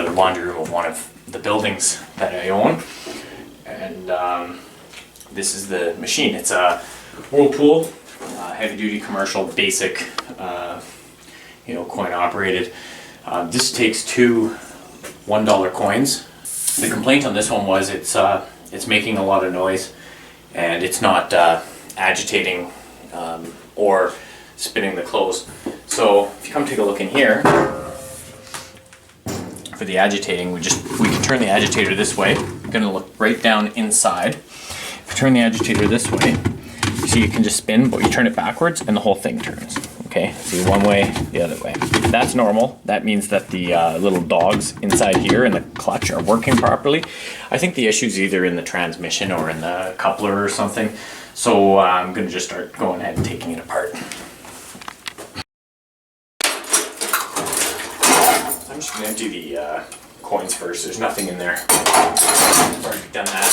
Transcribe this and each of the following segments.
the laundry room of one of the buildings that I own. And this is the machine. It's a Whirlpool, heavy duty commercial, basic, coin operated. This takes two $1 coins. The complaint on this one was it's making a lot of noise and it's not agitating or spinning the clothes. So if you come take a look in here, for the agitating, we can turn the agitator this way. I'm gonna look right down inside. If you turn the agitator this way, you see it can just spin, but you turn it backwards and the whole thing turns. Okay, see, one way, the other way. That's normal. That means that the little dogs inside here and the clutch are working properly. I think the issue is either in the transmission or in the coupler or something. So I'm gonna just start going ahead and taking it apart. I'm just gonna empty the coins first. There's nothing in there. I've already done that.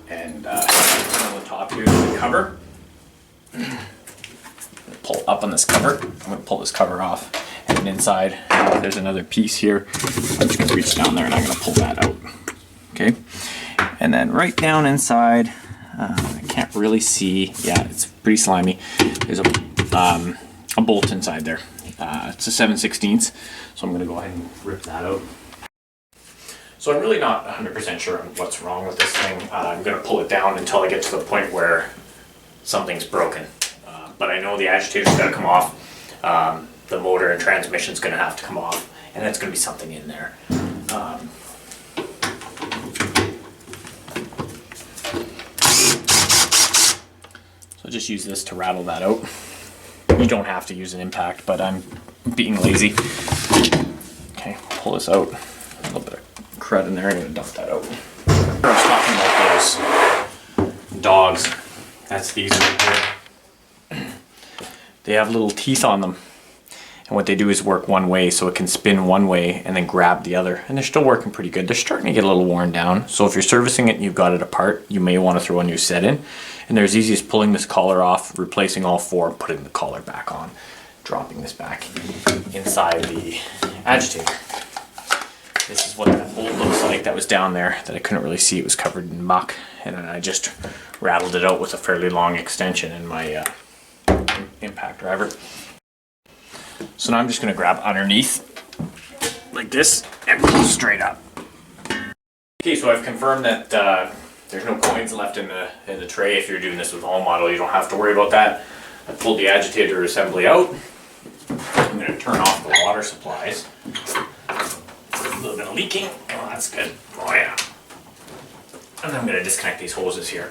And on the top here is the cover. Pull up on this cover. I'm going to pull this cover off, and then inside there's another piece here. I'm just going to reach down there and I'm going to pull that out. Okay, and then right down inside, I can't really see. Yeah, it's pretty slimy. There's a bolt inside there. It's a 7/16, so I'm going to go ahead and rip that out. So I'm really not 100% sure on what's wrong with this thing. I'm going to pull it down until I get to the point where something's broken. But I know the agitator's got to come off, the motor and transmission's going to have to come off, and there's going to be something in there. So just use this to rattle that out. You don't have to use an impact, but I'm being lazy. Okay, pull this out. A little bit of crud in there, I'm going to dump that out. I was talking about those dogs. That's these right here. They have little teeth on them, and what they do is work one way, so it can spin one way and then grab the other, and they're still working pretty good. They're starting to get a little worn down, so if you're servicing it and you've got it apart, you may want to throw a new set in. And they're as easy as pulling this collar off, replacing all four, putting the collar back on, dropping this back inside the agitator. This is what that bolt looks like that was down there that I couldn't really see. It was covered in muck, and then I just rattled it out with a fairly long extension in my impact driver. So now I'm just going to grab underneath like this and pull straight up. Okay, so I've confirmed that there's no coins left in the tray. If you're doing this with the whole model, you don't have to worry about that. I pulled the agitator assembly out. I'm going to turn off the water supplies. A little bit of leaking. Oh, that's good. Oh yeah. And then I'm going to disconnect these hoses here.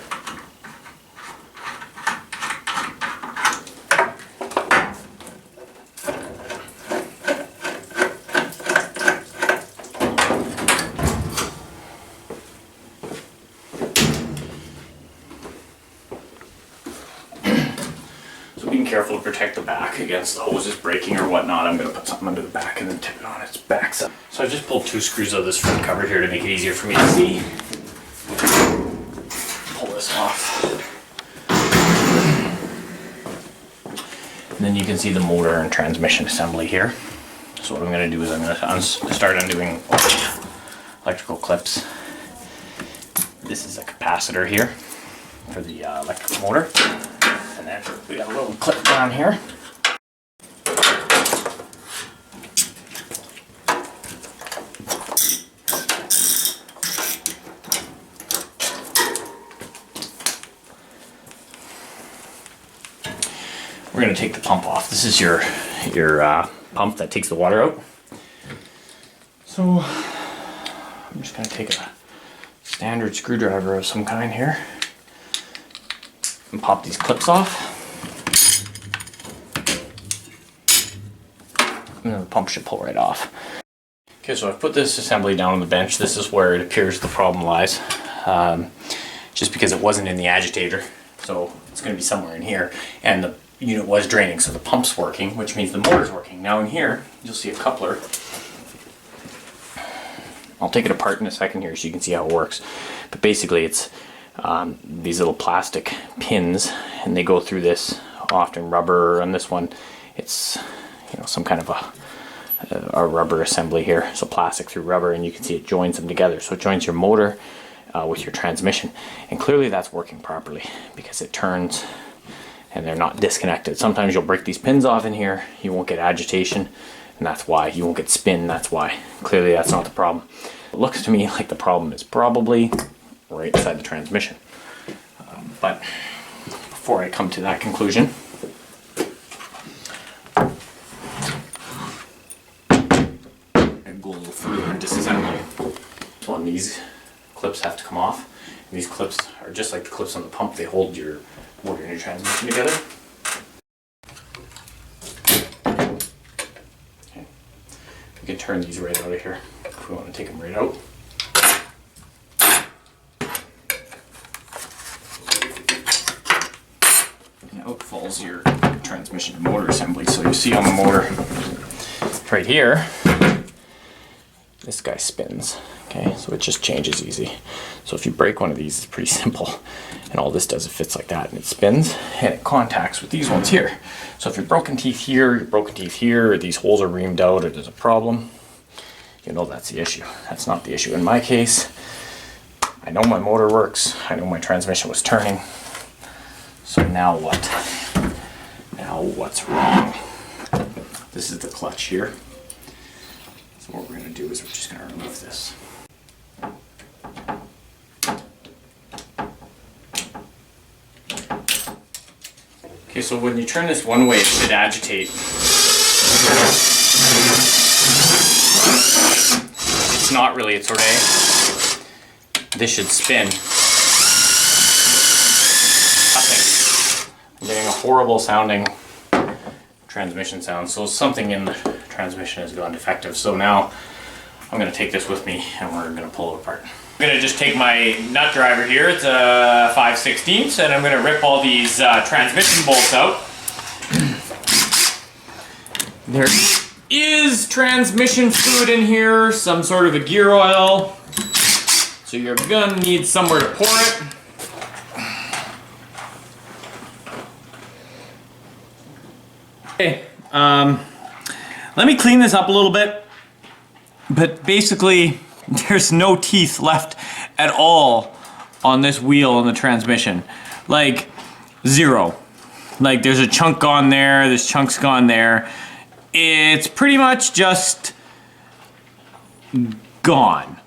Being careful to protect the back against the hoses breaking or whatnot. I'm going to put something under the back and then tip it on its back. So I just pulled two screws out of this front cover here to make it easier for me to see. Pull this off. And then you can see the motor and transmission assembly here. So what I'm going to do is I'm going to start undoing electrical clips. This is a capacitor here for the electric motor. And then we got a little clip down here. We're going to take the pump off. This is your pump that takes the water out. So I'm just going to take a standard screwdriver of some kind here and pop these clips off. And then the pump should pull right off. Okay, so I've put this assembly down on the bench. This is where it appears the problem lies. Just because it wasn't in the agitator. So it's going to be somewhere in here. And the unit was draining, so the pump's working, which means the motor's working. Now in here, you'll see a coupler. I'll take it apart in a second here so you can see how it works. But basically it's these little plastic pins, and they go through this, often rubber. On this one, it's some kind of a rubber assembly here, so plastic through rubber, and you can see it joins them together. So it joins your motor with your transmission, and clearly that's working properly because it turns and they're not disconnected. Sometimes you'll break these pins off in here, you won't get agitation, and that's why. You won't get spin, that's why. Clearly that's not the problem. It looks to me like the problem is probably right inside the transmission. But before I come to that conclusion, go a little further in disassembly. So these clips have to come off. And these clips are just like the clips on the pump. They hold your motor and your transmission together. Okay. We can turn these right out of here if we want to take them right out. And out falls your transmission and motor assembly. So you see on the motor right here, this guy spins. Okay, so it just changes easy. So if you break one of these, it's pretty simple. And all this does, it fits like that and it spins and it contacts with these ones here. So if you're broken teeth here, or these holes are reamed out, or there's a problem, you know that's the issue. That's not the issue. In my case, I know my motor works. I know my transmission was turning. So now what? Now what's wrong? This is the clutch here. So what we're going to do is we're just going to remove this. Okay, so when you turn this one way, it should agitate. It's not really, it's sort of, this should spin. Nothing. I'm getting a horrible sounding transmission sound, so something in the transmission has gone defective. So now I'm going to take this with me and we're going to pull it apart. I'm going to just take my nut driver here, it's a 5/16, and I'm going to rip all these transmission bolts out. There is transmission fluid in here, some sort of a gear oil, so you're going to need somewhere to pour it. Okay, let me clean this up a little bit, but basically there's no teeth left at all on this wheel on the transmission. Like, zero. Like, there's a chunk gone there, this chunk's gone there. It's pretty much just gone.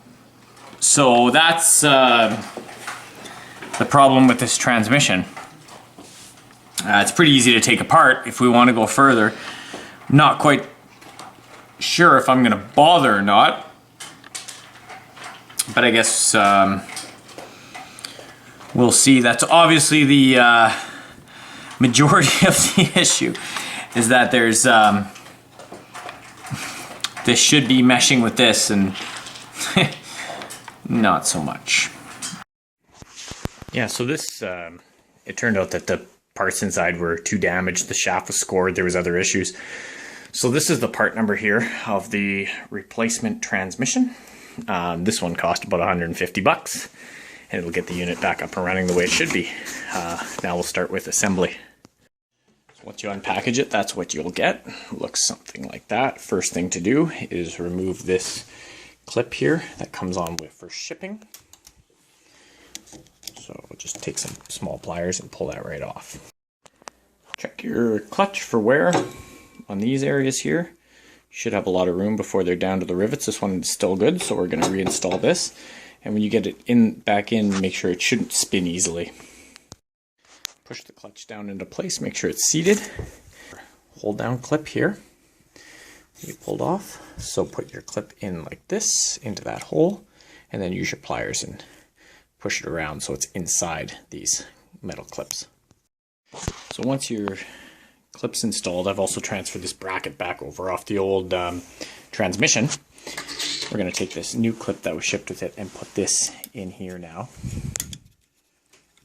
So that's the problem with this transmission. It's pretty easy to take apart if we want to go further. Not quite sure if I'm gonna bother or not, but I guess we'll see. That's obviously the majority of the issue, is that there's this should be meshing with this, and not so much. Yeah, so this it turned out that the parts inside were too damaged. The shaft was scored, there was other issues. So this is the part number here of the replacement transmission. This one cost about 150 bucks, and it'll get the unit back up and running the way it should be. Now we'll start with assembly. So once you unpackage it, that's what you'll get. Looks something like that. First thing to do is remove this clip here that comes on with for shipping. So we'll just take some small pliers and pull that right off. Check your clutch for wear on these areas here. You should have a lot of room before they're down to the rivets. This one is still good, so we're going to reinstall this. And when you get it back in, make sure it shouldn't spin easily. Push the clutch down into place, make sure it's seated. Hold down clip here. You pulled off. So put your clip in like this, into that hole, and then use your pliers and push it around so it's inside these metal clips. So once your clip's installed, I've also transferred this bracket back over off the old transmission. We're going to take this new clip that was shipped with it and put this in here now,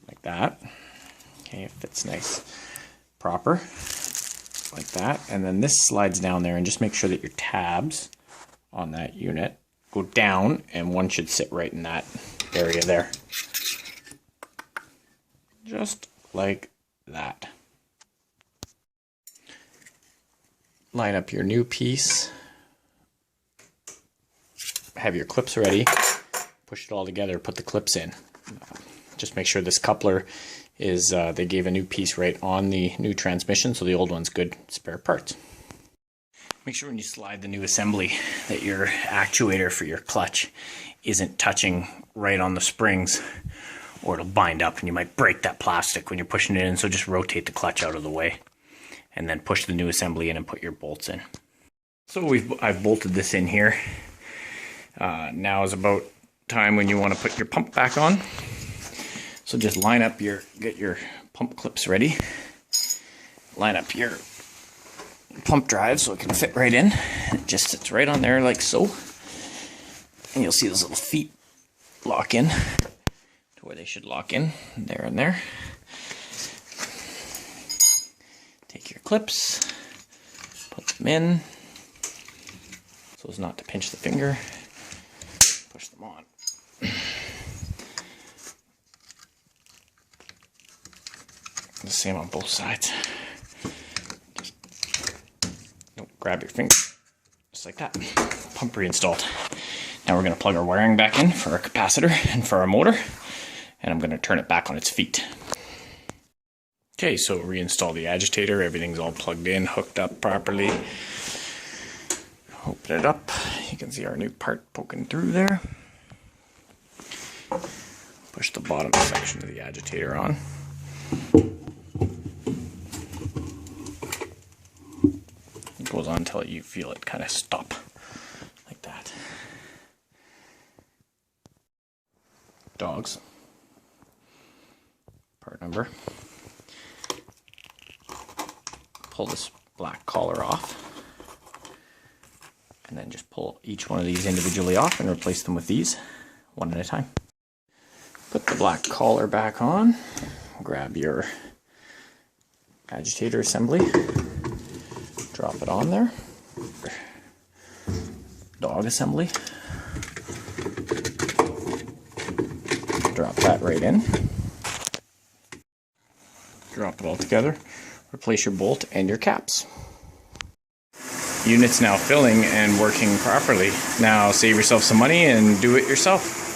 like that. Okay, it fits nice, proper, like that. And then this slides down there, and just make sure that your tabs on that unit go down, and one should sit right in that area there. Just like that. Line up your new piece have your clips ready, push it all together, put the clips in. Just make sure this coupler is, they gave a new piece right on the new transmission, so the old one's good spare parts. Make sure when you slide the new assembly that your actuator for your clutch isn't touching right on the springs, or it'll bind up and you might break that plastic when you're pushing it in. So just rotate the clutch out of the way and then push the new assembly in and put your bolts in. So I've bolted this in here. Now is about time when you want to put your pump back on. So just get your pump clips ready. Line up your pump drive so it can fit right in. It just sits right on there like so. And you'll see those little feet lock in to where they should lock in, there and there. Take your clips, put them in so as not to pinch the finger. Push them on. The same on both sides. Just grab your finger, just like that. Pump reinstalled. Now we're going to plug our wiring back in for our capacitor and for our motor, and I'm going to turn it back on its feet. Okay, so reinstall the agitator. Everything's all plugged in, hooked up properly. Open it up. You can see our new part poking through there. Push the bottom section of the agitator on. It goes on until you feel it kind of stop, like that. Dogs. Part number. Pull this black collar off. And then just pull each one of these individually off and replace them with these, one at a time. Put the black collar back on. Grab your agitator assembly. Drop it on there. Dog assembly. Drop that right in. Drop it all together. Replace your bolt and your caps. Unit's now filling and working properly. Now save yourself some money and do it yourself.